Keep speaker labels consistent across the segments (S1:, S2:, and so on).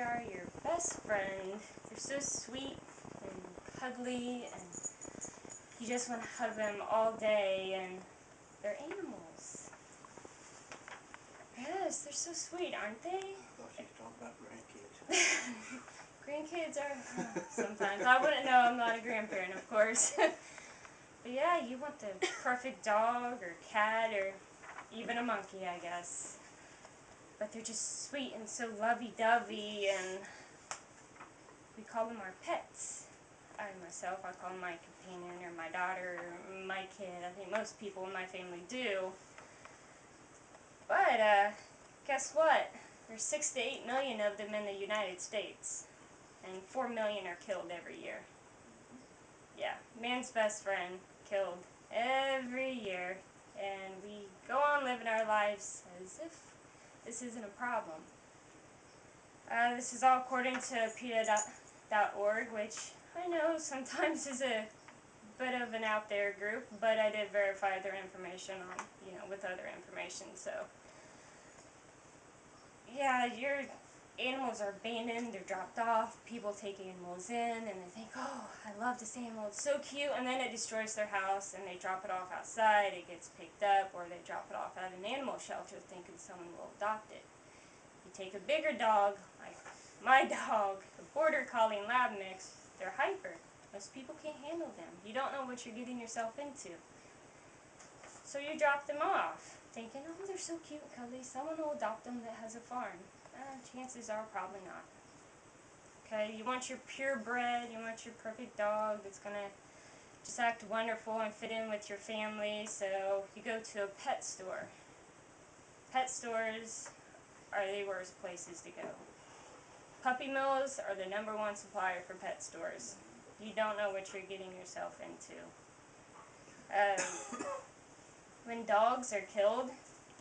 S1: are your best friend. They're so sweet and cuddly, and you just want to hug them all day, and they're animals. Yes, they're so sweet, aren't they?
S2: I thought she was talking about grandkids.
S1: Grandkids are, sometimes. I wouldn't know, I'm not a grandparent, of course. But yeah, you want the perfect dog or cat or even a monkey, I guess. But they're just sweet and so lovey-dovey, and we call them our pets. I myself, I call them my companion or my daughter or my kid. I think most people in my family do. But, guess what? There's 6 to 8 million of them in the United States. And 4 million are killed every year. Yeah, man's best friend killed every year. And we go on living our lives as if this isn't a problem. This is all according to PETA.org, which I know sometimes is a bit of an out there group, but I did verify their information on, with other information, so. Yeah, your animals are abandoned, they're dropped off, people take animals in, and they think, oh, I love this animal, it's so cute, and then it destroys their house, and they drop it off outside, it gets picked up, or they drop it off at an animal shelter thinking someone will adopt it. You take a bigger dog, like my dog, a border collie and lab mix, they're hyper. Most people can't handle them. You don't know what you're getting yourself into. So you drop them off, thinking, oh, they're so cute and cuddly, someone will adopt them that has a farm. Chances are probably not. Okay, you want your purebred, you want your perfect dog that's going to just act wonderful and fit in with your family, so you go to a pet store. Pet stores are the worst places to go. Puppy mills are the #1 supplier for pet stores. You don't know what you're getting yourself into. When dogs are killed,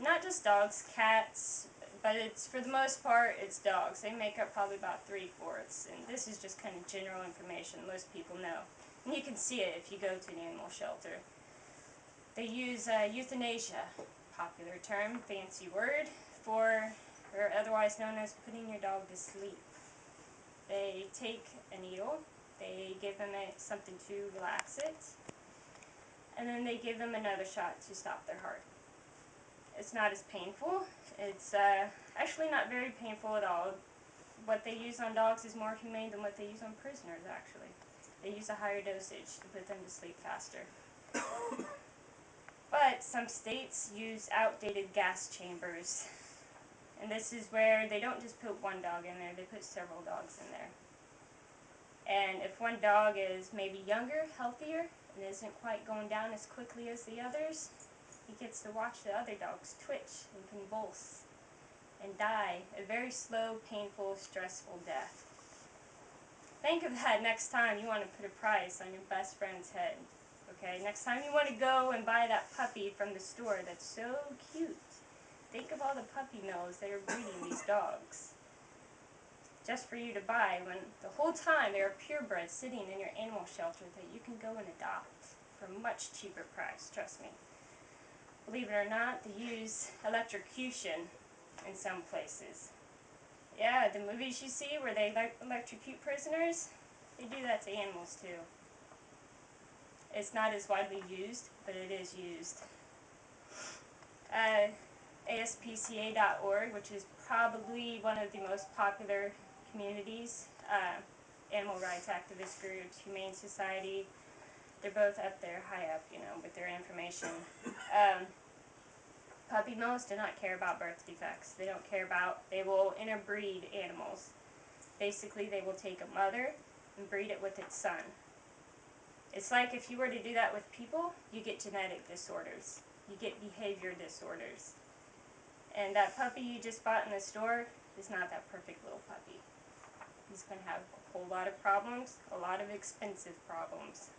S1: not just dogs, cats, but it's for the most part it's dogs. They make up probably about 3/4, and this is just kind of general information most people know. And you can see it if you go to an animal shelter. They use euthanasia, popular term, fancy word, or otherwise known as putting your dog to sleep. They take a needle, they give them something to relax it, and then they give them another shot to stop their heart. It's not as painful. It's actually not very painful at all. What they use on dogs is more humane than what they use on prisoners, actually. They use a higher dosage to put them to sleep faster. But some states use outdated gas chambers. And this is where they don't just put one dog in there, they put several dogs in there. And if one dog is maybe younger, healthier, and isn't quite going down as quickly as the others, he gets to watch the other dogs twitch and convulse and die a very slow, painful, stressful death. Think of that next time you want to put a price on your best friend's head. Okay, next time you want to go and buy that puppy from the store that's so cute, think of all the puppy mills that are breeding these dogs just for you to buy, when the whole time there are purebreds sitting in your animal shelter that you can go and adopt for a much cheaper price, trust me. Believe it or not, they use electrocution in some places. Yeah, the movies you see where they electrocute prisoners, they do that to animals too. It's not as widely used, but it is used. ASPCA.org, which is probably one of the most popular communities, animal rights activist groups, Humane Society, they're both up there, high up, with their information. Puppy mills do not care about birth defects. They will interbreed animals. Basically, they will take a mother and breed it with its son. It's like if you were to do that with people, you get genetic disorders. You get behavior disorders. And that puppy you just bought in the store is not that perfect little puppy. He's going to have a whole lot of problems, a lot of expensive problems.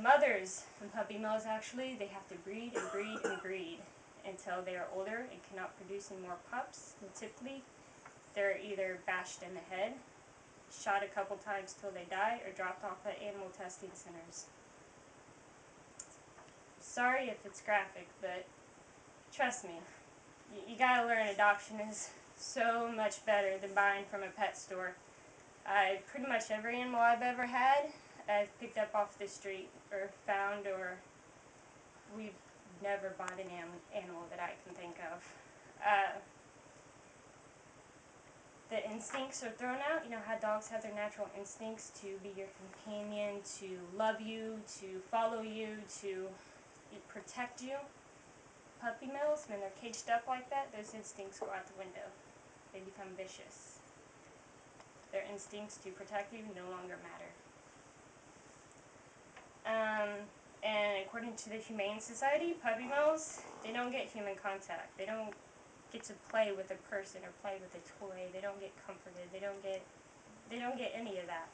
S1: Mothers in puppy mills, actually, they have to breed and breed and breed until they are older and cannot produce any more pups. And typically, they're either bashed in the head, shot a couple times till they die, or dropped off at animal testing centers. Sorry if it's graphic, but trust me, you gotta learn adoption is so much better than buying from a pet store. Pretty much every animal I've ever had, I've picked up off the street or found, or we've never bought an animal that I can think of. The instincts are thrown out. You know how dogs have their natural instincts to be your companion, to love you, to follow you, to protect you. Puppy mills, when they're caged up like that, those instincts go out the window. They become vicious. Their instincts to protect you no longer matter. And according to the Humane Society, puppy mills, they don't get human contact. They don't get to play with a person or play with a toy. They don't get comforted. They don't get any of that.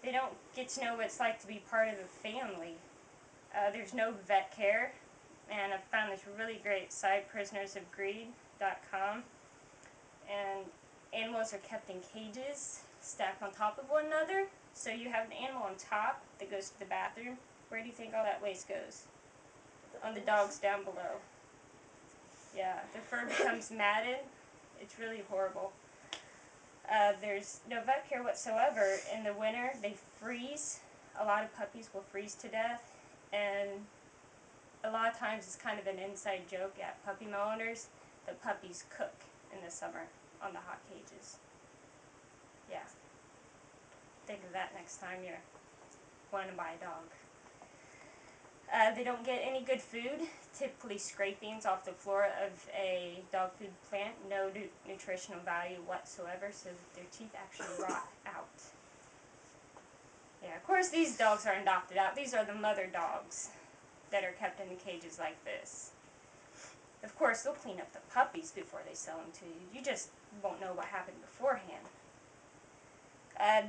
S1: They don't get to know what it's like to be part of a family. There's no vet care, and I've found this really great site, prisonersofgreed.com, and animals are kept in cages stacked on top of one another. So you have an animal on top that goes to the bathroom. Where do you think all that waste goes? On the dogs down below. Yeah, the fur becomes matted. It's really horrible. There's no vet care whatsoever. In the winter, they freeze. A lot of puppies will freeze to death. And a lot of times it's kind of an inside joke at puppy mill owners that puppies cook in the summer on the hot cages. Yeah. Think of that next time you're wanting to buy a dog. They don't get any good food, typically scrapings off the floor of a dog food plant, no nutritional value whatsoever, so that their teeth actually rot out. Yeah, of course these dogs are adopted out. These are the mother dogs that are kept in the cages like this. Of course, they'll clean up the puppies before they sell them to you. You just won't know what happened beforehand.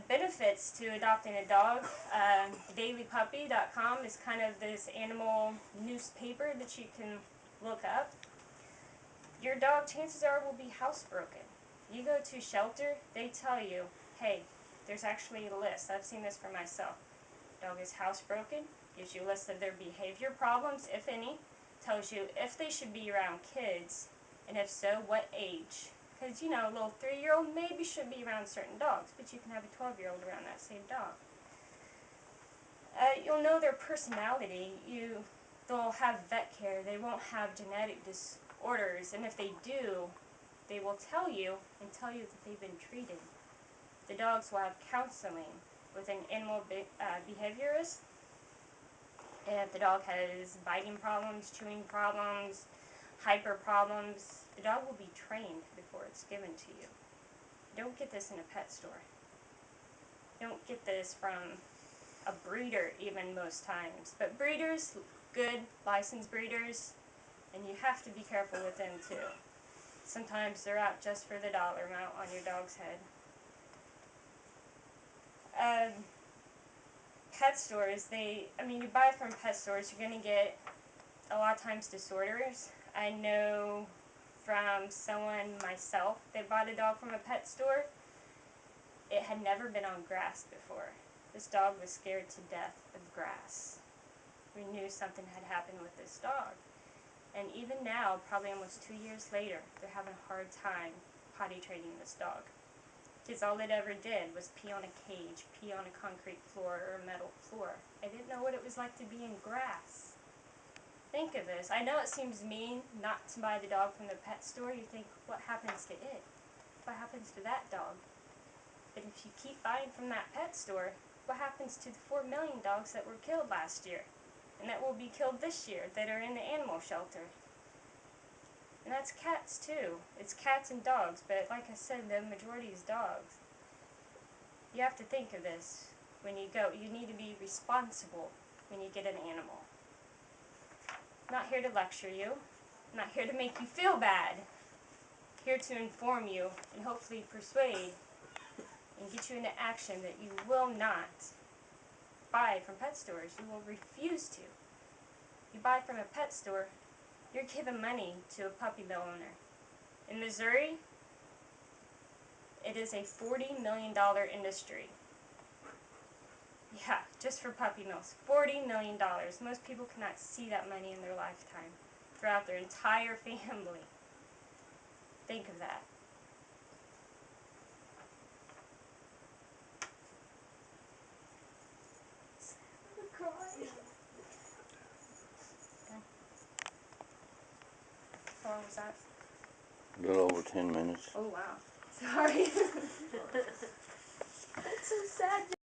S1: Benefits to adopting a dog. Dailypuppy.com is kind of this animal newspaper that you can look up. Your dog, chances are, will be housebroken. You go to a shelter, they tell you, hey, there's actually a list. I've seen this for myself. Dog is housebroken, gives you a list of their behavior problems, if any, tells you if they should be around kids, and if so, what age. Because, you know, a little 3-year-old maybe should be around certain dogs, but you can have a 12-year-old around that same dog. You'll know their personality. They'll have vet care. They won't have genetic disorders, and if they do, they will tell you that they've been treated. The dogs will have counseling with an animal behaviorist. And if the dog has biting problems, chewing problems, hyper problems, the dog will be trained before it's given to you. You don't get this in a pet store. You don't get this from a breeder even most times. But breeders, good licensed breeders, and you have to be careful with them too. Sometimes they're out just for the dollar amount on your dog's head. Pet stores, you buy from pet stores, you're going to get a lot of times disorders. I know from someone myself that bought a dog from a pet store, it had never been on grass before. This dog was scared to death of grass. We knew something had happened with this dog. And even now, probably almost 2 years later, they're having a hard time potty training this dog. Because all it ever did was pee on a cage, pee on a concrete floor or a metal floor. I didn't know what it was like to be in grass. Think of this. I know it seems mean not to buy the dog from the pet store. You think, what happens to it? What happens to that dog? But if you keep buying from that pet store, what happens to the 4 million dogs that were killed last year? And that will be killed this year, that are in the animal shelter? And that's cats too. It's cats and dogs, but like I said, the majority is dogs. You have to think of this when you go. You need to be responsible when you get an animal. I'm not here to lecture you. I'm not here to make you feel bad. I'm here to inform you and hopefully persuade and get you into action that you will not buy from pet stores. You will refuse to. You buy from a pet store, you're giving money to a puppy mill owner. In Missouri, it is a $40 million industry. Yeah, just for puppy mills. $40 million. Most people cannot see that money in their lifetime throughout their entire family. Think of that. long was that?
S3: A little over 10 minutes.
S1: Oh wow. Sorry. That's so sad.